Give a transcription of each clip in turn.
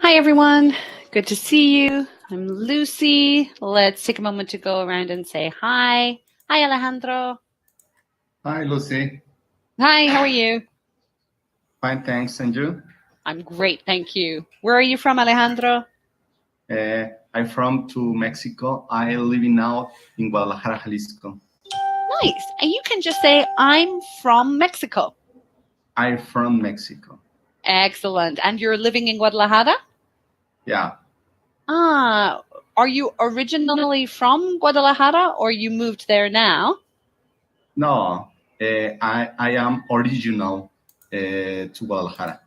Hi, everyone. Good to see you. I'm Lucy. Let's take a moment to go around and say hi. Hi, Alejandro. Hi, Lucy. Hi, how are you? Fine, thanks. And you? I'm great, thank you. Where are you from, Alejandro? I'm from to Mexico. I living now in Guadalajara, Jalisco. Nice. And you can just say, I'm from Mexico. I'm from Mexico. Excellent. And you're living in Guadalajara? Yeah. Are you originally from Guadalajara or you moved there now? No, I am original to Guadalajara.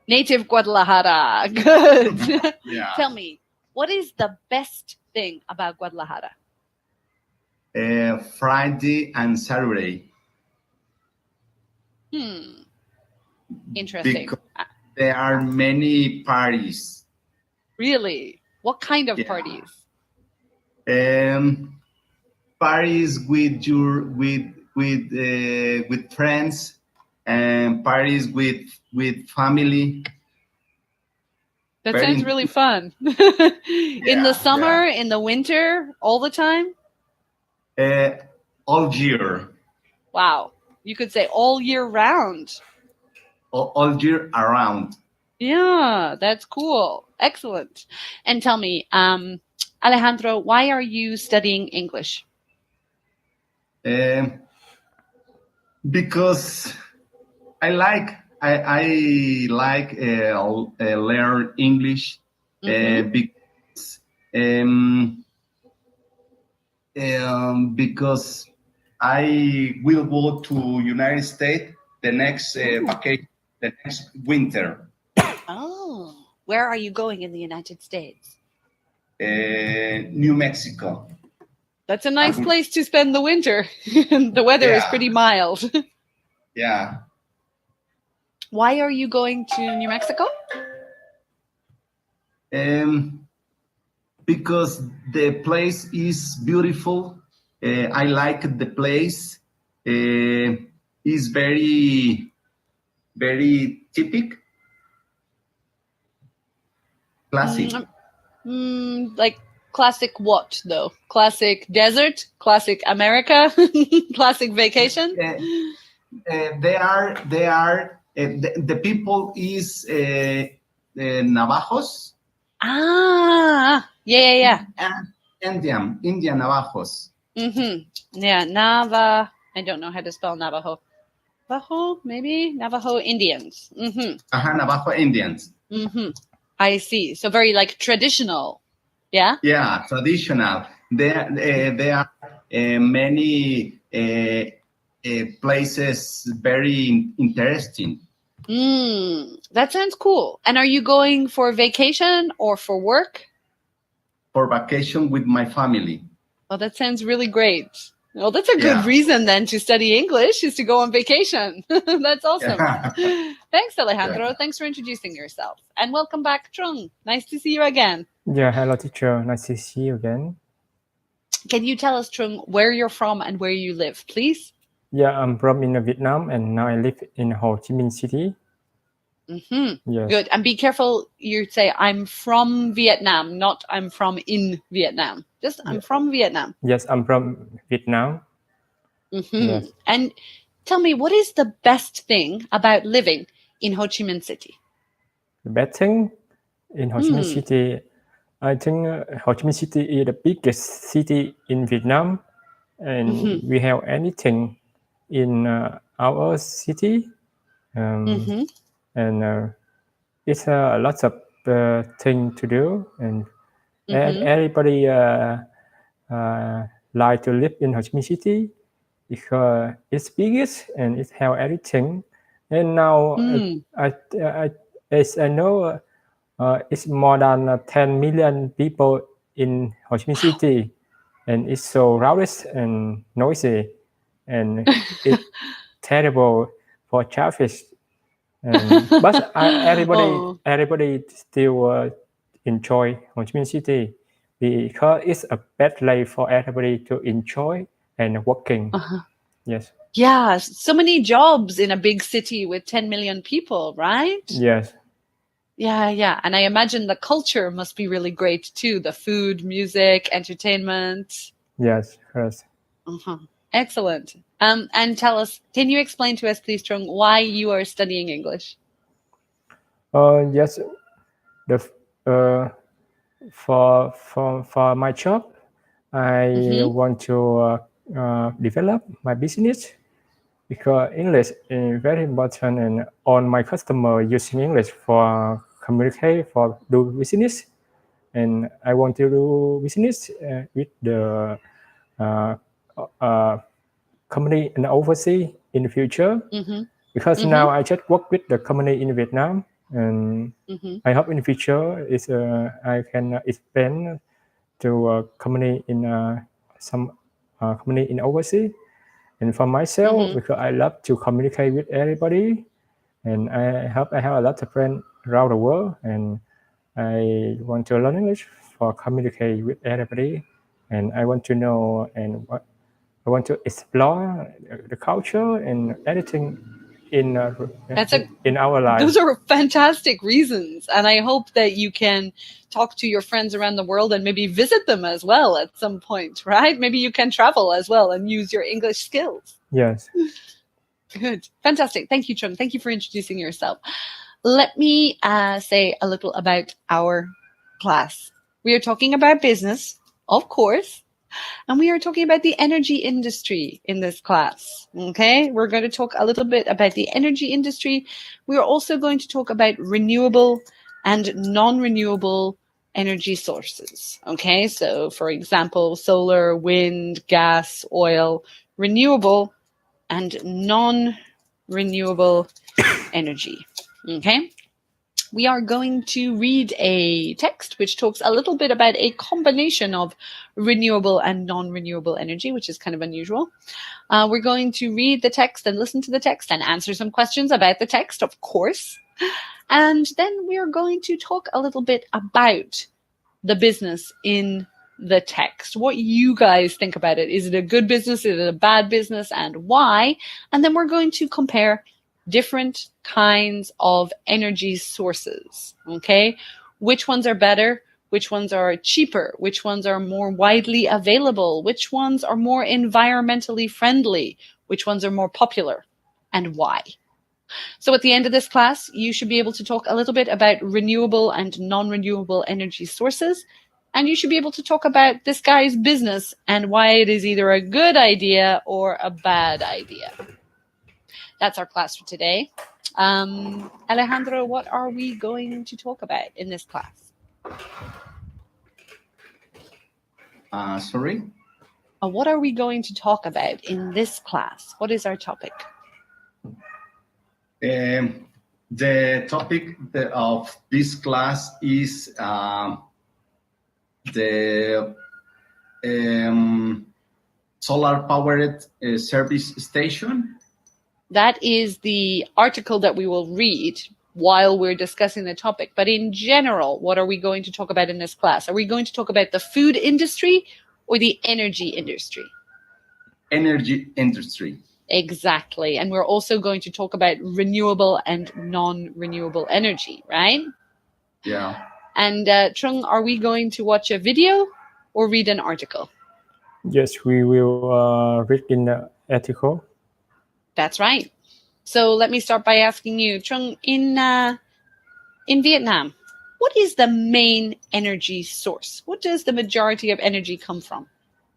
Native Guadalajara. Good. Yeah. Tell me, what is the best thing about Guadalajara? Friday and Saturday. Interesting. Because there are many parties. Really? What kind of parties? Parties with your with friends, and parties with family. That sounds really fun. In the summer, in the winter, all the time? All year. Wow. You could say all year round. All year around. Yeah, that's cool. Excellent. And tell me, Alejandro, why are you studying English? Because I like learn English. Because I will go to United States the next vacation, the next winter. Oh, where are you going in the United States? New Mexico. That's a nice place to spend the winter. The weather is pretty mild. Yeah. Why are you going to New Mexico? Because the place is beautiful. I like the place. It's very, very typical. Classic. Like classic what though? Classic desert? Classic America? Classic vacation? The people is Navajos. Yeah. Indian Navajos. Yeah, I don't know how to spell Navajo. Navajo, maybe? Navajo Indians. Navajo Indians. I see. So very like traditional. Yeah? Yeah, traditional. There are many places very interesting. That sounds cool. And are you going for vacation or for work? For vacation with my family. Oh, that sounds really great. Well, that's a good reason then to study English, is to go on vacation. That's awesome. Thanks, Alejandro. Thanks for introducing yourself. And welcome back, Trung. Nice to see you again. Yeah, hello, teacher. Nice to see you again. Can you tell us, Trung, where you're from and where you live, please? Yeah, I'm from in Vietnam, and now I live in Ho Chi Minh City. Yes. Good. And be careful, you say, I'm from Vietnam, not I'm from in Vietnam. Just, I'm from Vietnam. Yes, I'm from Vietnam. Yes. And tell me, what is the best thing about living in Ho Chi Minh City? The best thing in Ho Chi Minh City, I think Ho Chi Minh City is the biggest city in Vietnam, and we have anything in our city. And it's lots of thing to do, and everybody like to live in Ho Chi Minh City because it's biggest and it have everything. And now as I know, it's more than 10 million people in Ho Chi Minh City, and it's so rowdy and noisy, and it's terrible for traffic. But everybody still enjoy Ho Chi Minh City because it's a best place for everybody to enjoy and working. Yes. Yeah, so many jobs in a big city with 10 million people, right? Yes. Yeah. And I imagine the culture must be really great too. The food, music, entertainment. Yes, yes. Excellent. And tell us, can you explain to us, please, Trung, why you are studying English? Yes, for my job, I want to develop my business because English is very important, and all my customer using English for communicate, for do business, and I want to do business with the company in overseas in the future. Because now I just work with the company in Vietnam, and I hope in the future is I can expand to a company in some company in overseas. And for myself, because I love to communicate with everybody, and I hope I have a lot of friends around the world, and I want to learn English for communicate with everybody, and I want to know and what I want to explore the culture and anything in our life. Those are fantastic reasons, and I hope that you can talk to your friends around the world and maybe visit them as well at some point, right? Maybe you can travel as well and use your English skills. Yes. Good. Fantastic. Thank you, Trung. Thank you for introducing yourself. Let me say a little about our class. We are talking about business, of course, and we are talking about the energy industry in this class. Okay, we're going to talk a little bit about the energy industry. We are also going to talk about renewable and non-renewable energy sources. Okay, so for example, solar, wind, gas, oil, renewable and non-renewable energy. Okay. We are going to read a text which talks a little bit about a combination of renewable and non-renewable energy, which is kind of unusual. We're going to read the text and listen to the text and answer some questions about the text, of course. And then we are going to talk a little bit about the business in the text, what you guys think about it. Is it a good business? Is it a bad business? And why? And then we're going to compare different kinds of energy sources. Okay. Which ones are better? Which ones are cheaper? Which ones are more widely available? Which ones are more environmentally friendly? Which ones are more popular? And why? So at the end of this class, you should be able to talk a little bit about renewable and non-renewable energy sources. And you should be able to talk about this guy's business and why it is either a good idea or a bad idea. That's our class for today. Alejandro, what are we going to talk about in this class? Sorry? What are we going to talk about in this class? What is our topic? The topic of this class is the solar-powered service station. That is the article that we will read while we're discussing the topic. But in general, what are we going to talk about in this class? Are we going to talk about the food industry or the energy industry? Energy industry. Exactly. And we're also going to talk about renewable and non-renewable energy, right? Yeah. And Trung, are we going to watch a video or read an article? Yes, we will read in the article. That's right. So let me start by asking you, Trung, in Vietnam, what is the main energy source? What does the majority of energy come from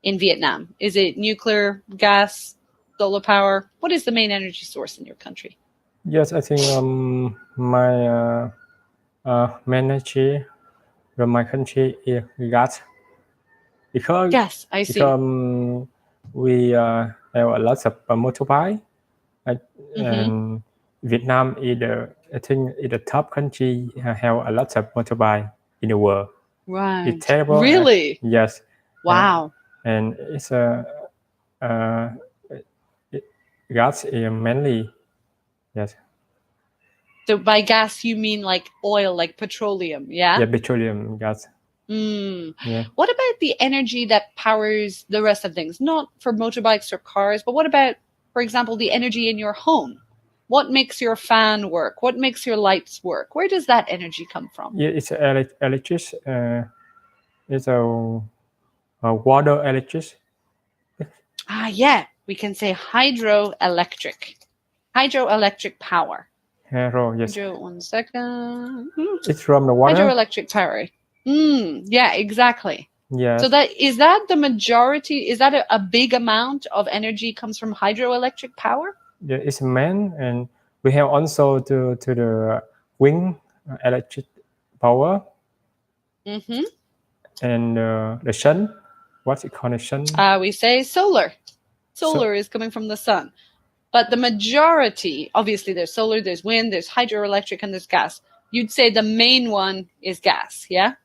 in Vietnam? Is it nuclear, gas, solar power? What is the main energy source in your country? Yes, I think my main energy from my country is gas. Because gas, I see. Because we have a lot of motorbike, and Vietnam is the top country have a lot of motorbike in the world. Right. It's terrible. Really? Yes. Wow. And it's gas is mainly, yes. So by gas, you mean like oil, like petroleum, yeah? Yeah, petroleum gas. Yeah. What about the energy that powers the rest of things? Not for motorbikes or cars, but what about, for example, the energy in your home? What makes your fan work? What makes your lights work? Where does that energy come from? Yeah, it's electric. It's a water electric. Yeah, we can say hydroelectric. Hydroelectric power. Hydro, yes. Hydro, 1 second. It's from the water. Hydroelectric power. Yeah, exactly. Yes. So is that the majority? Is that a big amount of energy comes from hydroelectric power? Yeah, it's main, and we have also to the wind electric power. Mm-hmm. And the sun, what's it called? The sun? We say solar. Solar is coming from the sun. But the majority, obviously there's solar, there's wind, there's hydroelectric, and there's gas. You'd say the main one is gas, yeah?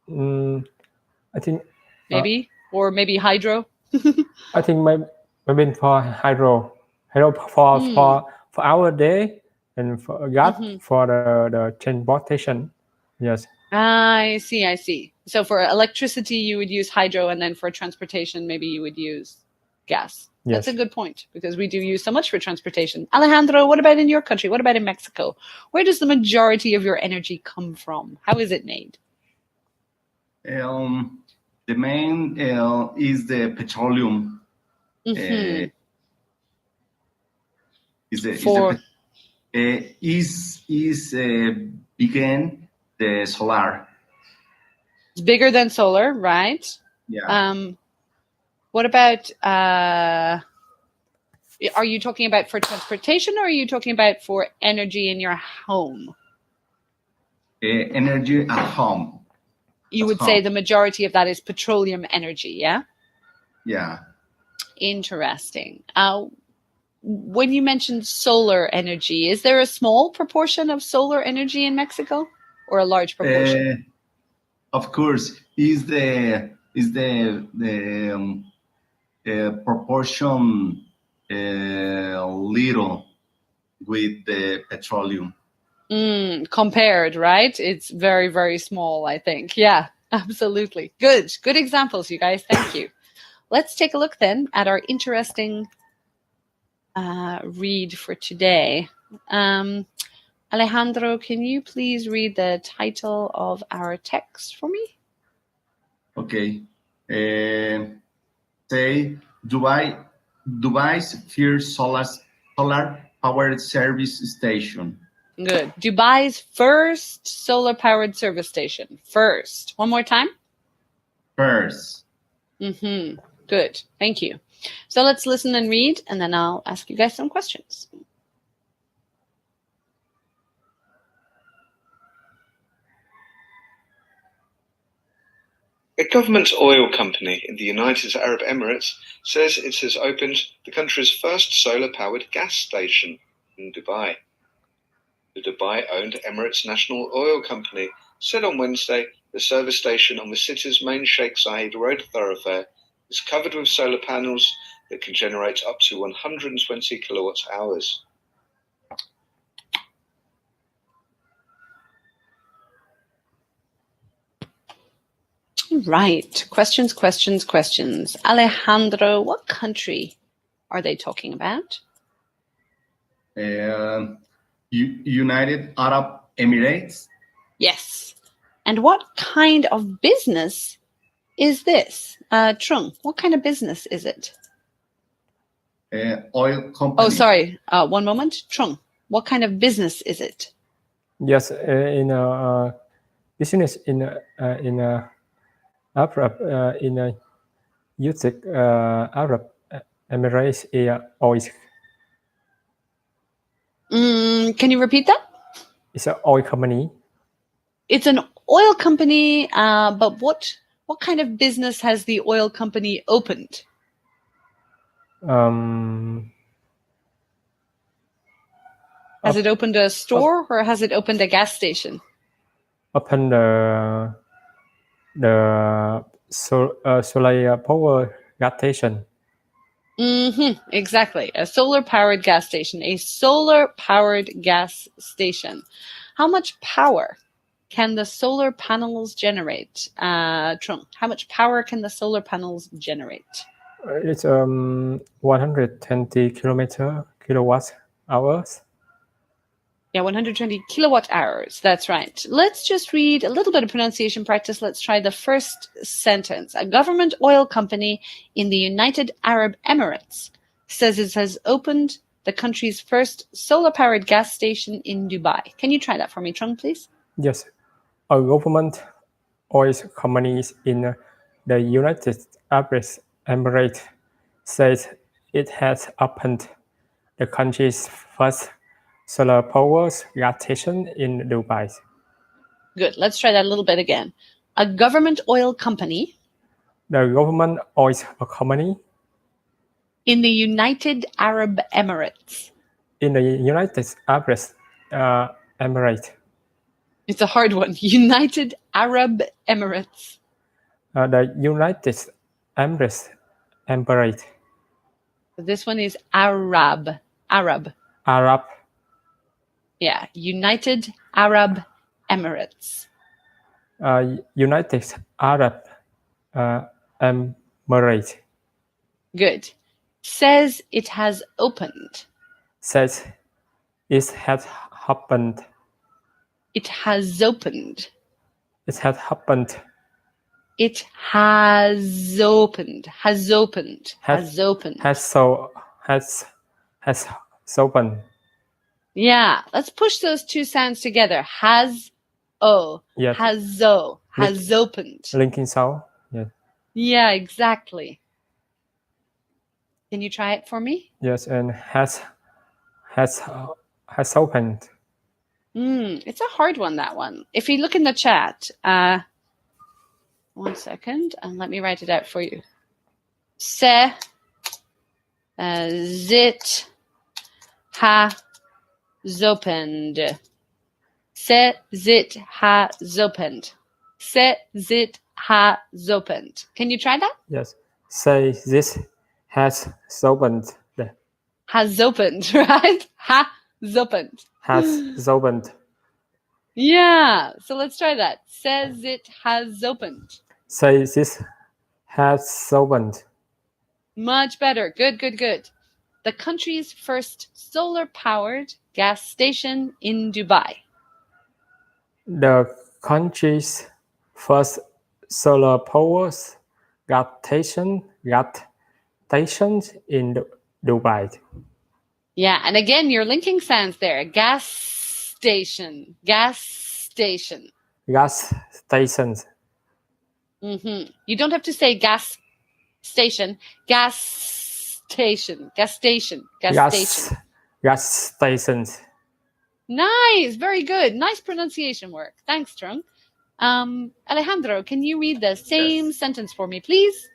I think... Maybe? Or maybe hydro? I think maybe for hydro. For our day, and for gas for the transportation. Yes. I see. So for electricity, you would use hydro, and then for transportation, maybe you would use gas. Yes. That's a good point, because we do use so much for transportation. Alejandro, what about in your country? What about in Mexico? Where does the majority of your energy come from? How is it made? The main is the petroleum. Began the solar. It's bigger than solar, right? Yeah. What about, are you talking about for transportation, or are you talking about for energy in your home? Energy at home. You would say the majority of that is petroleum energy, yeah? Yeah. Interesting. When you mentioned solar energy, is there a small proportion of solar energy in Mexico, or a large proportion? Of course, is the proportion little with the petroleum. Compared, right? It's very, very small, I think. Yeah, absolutely. Good examples, you guys. Thank you. Let's take a look then at our interesting read for today. Alejandro, can you please read the title of our text for me? Okay. Say Dubai's first solar powered service station. Good. Dubai's first solar powered service station. First. One more time. First. Good. Thank you. So let's listen and read, and then I'll ask you guys some questions. A government oil company in the United Arab Emirates says it has opened the country's first solar-powered gas station in Dubai. The Dubai-owned Emirates National Oil Company said on Wednesday the service station on the city's main Sheikh Zayed Road thoroughfare is covered with solar panels that can generate up to 120 kilowatt hours. Right. Questions. Alejandro, what country are they talking about? United Arab Emirates. Yes. And what kind of business is this? Trung, what kind of business is it? Oil company. Oh, sorry. One moment. Trung, what kind of business is it? Yes, in a business in Arab in United Arab Emirates oil. Can you repeat that? It's an oil company. It's an oil company, but what kind of business has the oil company opened? Has it opened a store, or has it opened a gas station? Open the solar power gas station. Exactly. A solar-powered gas station. A solar-powered gas station. How much power can the solar panels generate? Trung, how much power can the solar panels generate? It's 120 kilowatt hours. Yeah, 120 kilowatt hours. That's right. Let's just read a little bit of pronunciation practice. Let's try the first sentence. A government oil company in the United Arab Emirates says it has opened the country's first solar-powered gas station in Dubai. Can you try that for me, Trung, please? Yes, a government oil company in the United Arab Emirates says it has opened the country's first solar powered gas station in Dubai. Good. Let's try that a little bit again. A government oil company The government oil company in the United Arab Emirates. in the United Arab Emirates. It's a hard one. United Arab Emirates. The United Emirates. This one is Arab. Arab. Yeah, United Arab Emirates. United Arab Emirates. Good. Says it has opened. Says it has happened. It has opened. It has happened. It has opened. Has opened. Has opened. Has opened. Yeah, let's push those two sounds together. Has Yes. has opened. Linking sound. Yes. Yeah, exactly. Can you try it for me? Yes, and has opened. It's a hard one, that one. If you look in the chat, 1 second, and let me write it out for you. Se zit ha zopened. Se zit ha zopened. Se zit ha zopened. Can you try that? Yes. Say this has opened. Has opened, right? Ha zopened. Has opened. Yeah. So let's try that. Says it has opened. Say this has opened. Much better. Good. The country's first solar-powered gas station in Dubai. The country's first solar powered gas station in Dubai. Yeah, and again, you're linking sounds there. Gas station. You don't have to say gas station. Gas station. Nice, very good. Nice pronunciation work. Thanks, Trung. Alejandro, can you read the same sentence for me, please?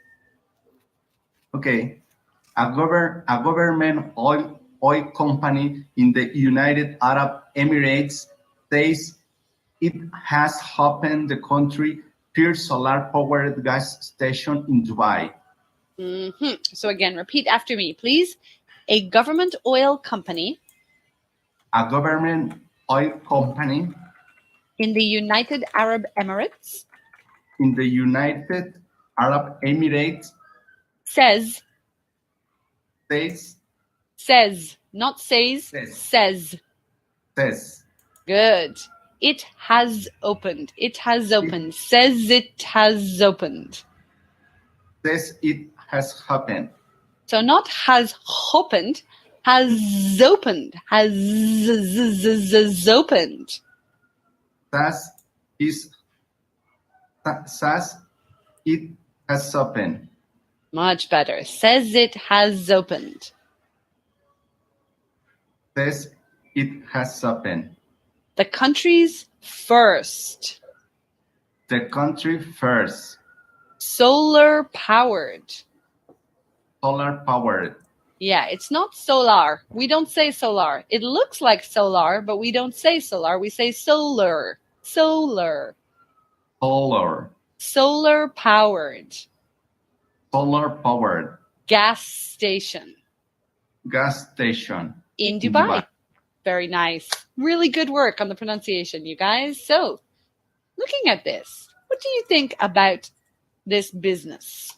Okay. A government oil company in the United Arab Emirates says it has opened the country's first solar-powered gas station in Dubai. So again, repeat after me, please. A government oil company. A government oil company in the United Arab Emirates. In the United Arab Emirates. Says. Not says. Says. Good. It has opened. Says it has opened. Says it has happened. So not has opened, has opened. Has opened. Says it has opened. Much better. Says it has opened. Says it has opened. The country's first. Solar powered. Yeah, it's not solar. We don't say solar. It looks like solar, but we don't say solar. We say solar. Solar powered. Gas station. In Dubai. Very nice. Really good work on the pronunciation, you guys. So, looking at this, what do you think about this business?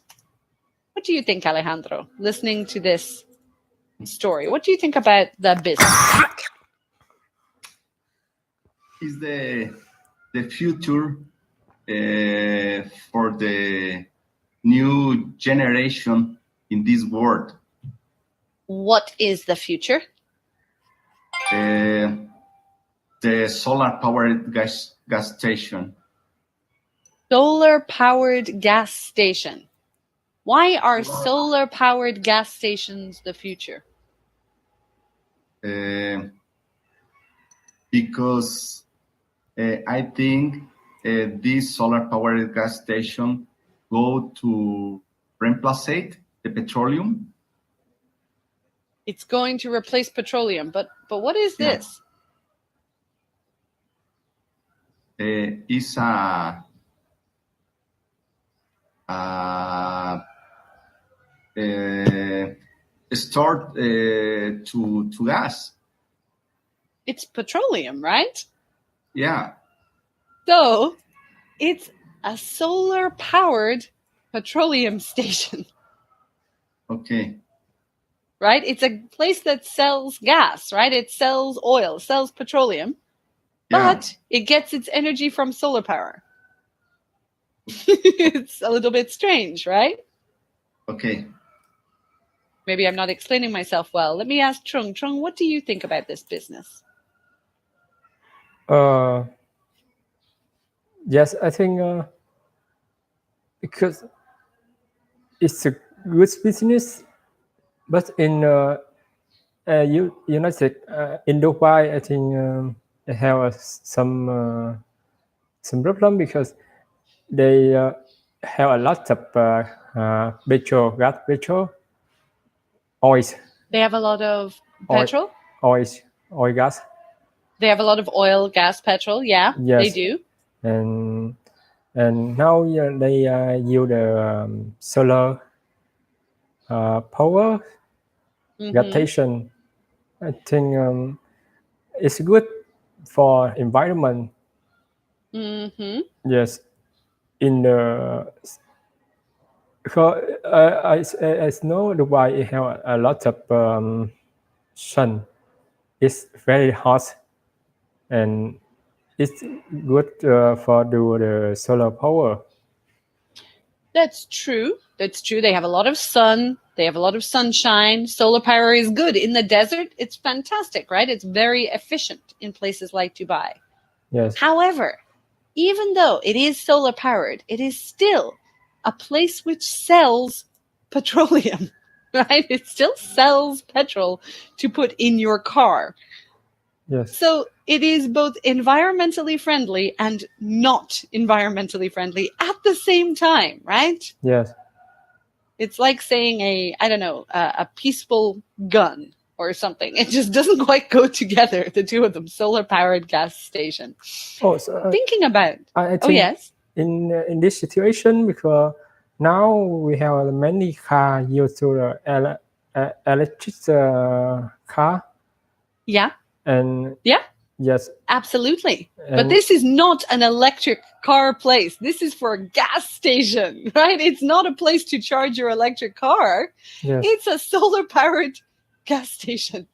What do you think, Alejandro, listening to this story. What do you think about the business? Is the future for the new generation in this world. What is the future? The solar-powered gas station. Solar-powered gas station. Why are solar-powered gas stations the future? Because I think this solar-powered gas station go to replace the petroleum. It's going to replace petroleum, but what is this? It's a stored to gas. It's petroleum, right? Yeah. So it's a solar-powered petroleum station. Okay. Right? It's a place that sells gas, right? It sells oil, sells petroleum, but it gets its energy from solar power. It's a little bit strange, right? Okay. Maybe I'm not explaining myself well. Let me ask Trung. Trung, what do you think about this business? Yes, I think because it's a good business, but in United in Dubai, I think they have some problem because they have a lot of petrol, oil. They have a lot of petrol? Oil, gas. They have a lot of oil, gas, petrol. Yeah, yes. They do. And now they use the solar power gas station. I think it's good for environment. Yes, in the because I know Dubai have a lot of sun. It's very hot, and it's good for do the solar power. That's true. That's true. They have a lot of sun. They have a lot of sunshine. Solar power is good. In the desert, it's fantastic, right? It's very efficient in places like Dubai. Yes. However, even though it is solar powered, it is still a place which sells petroleum, right? It still sells petrol to put in your car. Yes. So it is both environmentally friendly and not environmentally friendly at the same time, right? Yes. It's like saying a peaceful gun or something. It just doesn't quite go together, the two of them, solar-powered gas station. Oh, so, thinking about... I think yes? In this situation, because now we have many cars used to the electric car. Yeah. And yeah. Yes. Absolutely. But this is not an electric car place. This is for a gas station, right? It's not a place to charge your electric car. Yes. It's a solar-powered gas station.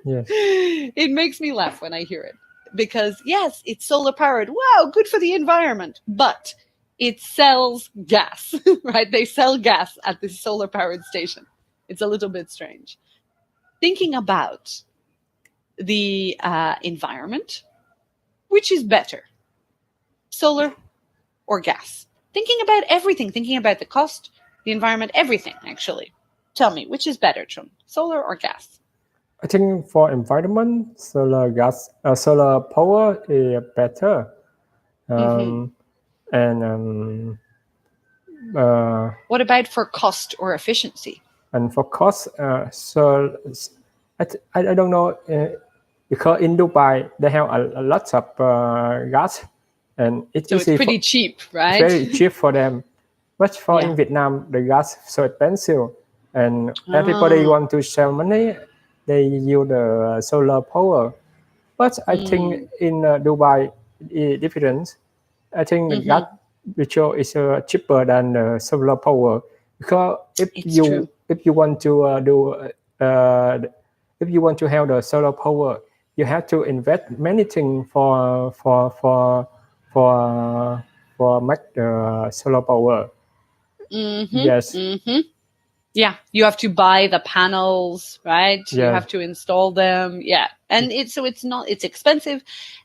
Yes. It makes me laugh when I hear it. Because, yes, it's solar-powered. Wow, good for the environment. But it sells gas, right? They sell gas at this solar-powered station. It's a little bit strange. Thinking about the environment, which is better, solar or gas? Thinking about everything, thinking about the cost, the environment, everything, actually. Tell me, which is better, Trung? Solar or gas? I think for environment, solar power is better. What about for cost or efficiency? And for cost, so I don't know, because in Dubai they have a lot of gas, and it's pretty cheap, right? Very cheap for them. But for in Vietnam, the gas so expensive, and everybody want to save money. They use the solar power. But I think in Dubai it's different. I think the gas petrol is cheaper than the solar power, because if you want to do if you want to have the solar power, you have to invest many things for make the solar power. Yes. Yeah, you have to buy the panels, right? You Yes. have to install them. Yeah. And it's expensive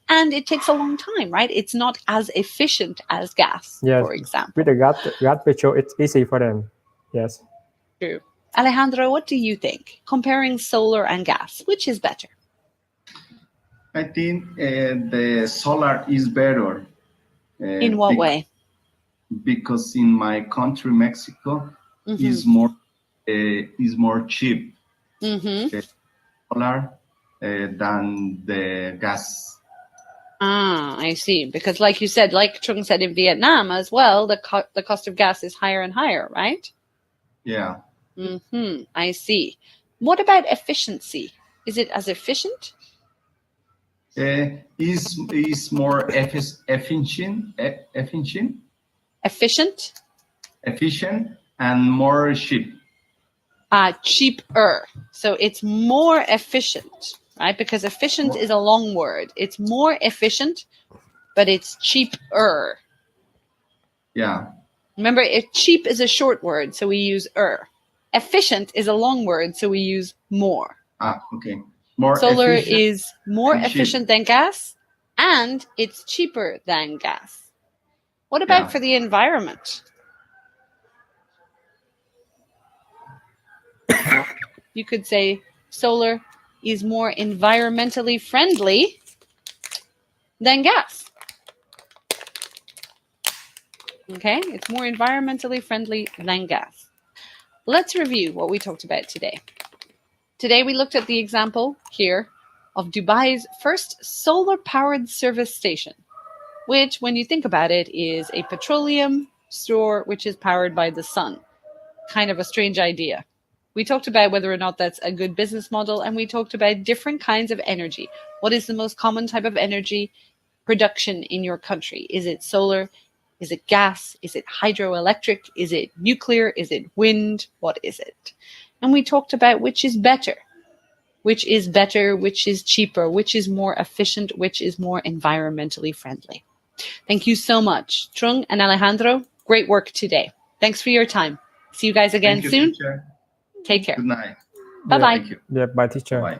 and it takes a long time, right? It's not as efficient as gas, Yes. for example. With the gas petrol, it's easy for them. Yes. True. Alejandro, what do you think? Comparing solar and gas, which is better? I think the solar is better. In what way? Because in my country, Mexico, is more cheap solar than the gas. I see. Because like you said, like Trung said, in Vietnam as well, the cost of gas is higher and higher, right? Yeah. I see. What about efficiency? Is it as efficient? Is more efficient and more cheap. Cheaper. So it's more efficient, right? Because efficient is a long word. It's more efficient, but it's cheaper. Yeah. Remember, cheap is a short word, so we use Efficient is a long word, so we use more. Okay. Solar is more efficient than gas, and it's cheaper than gas. What about for the environment? You could say solar is more environmentally friendly than gas. Okay, it's more environmentally friendly than gas. Let's review what we talked about today. Today we looked at the example here of Dubai's first solar-powered service station, which, when you think about it, is a petroleum store which is powered by the sun. Kind of a strange idea. We talked about whether or not that's a good business model, and we talked about different kinds of energy. What is the most common type of energy production in your country? Is it solar? Is it gas? Is it hydroelectric? Is it nuclear? Is it wind? What is it? And we talked about which is better, which is cheaper, which is more efficient, which is more environmentally friendly. Thank you so much, Trung and Alejandro. Great work today. Thanks for your time. See you guys again soon. Teacher. Take care. Good night. Bye-bye. Thank you. Yeah, bye, teacher. Bye.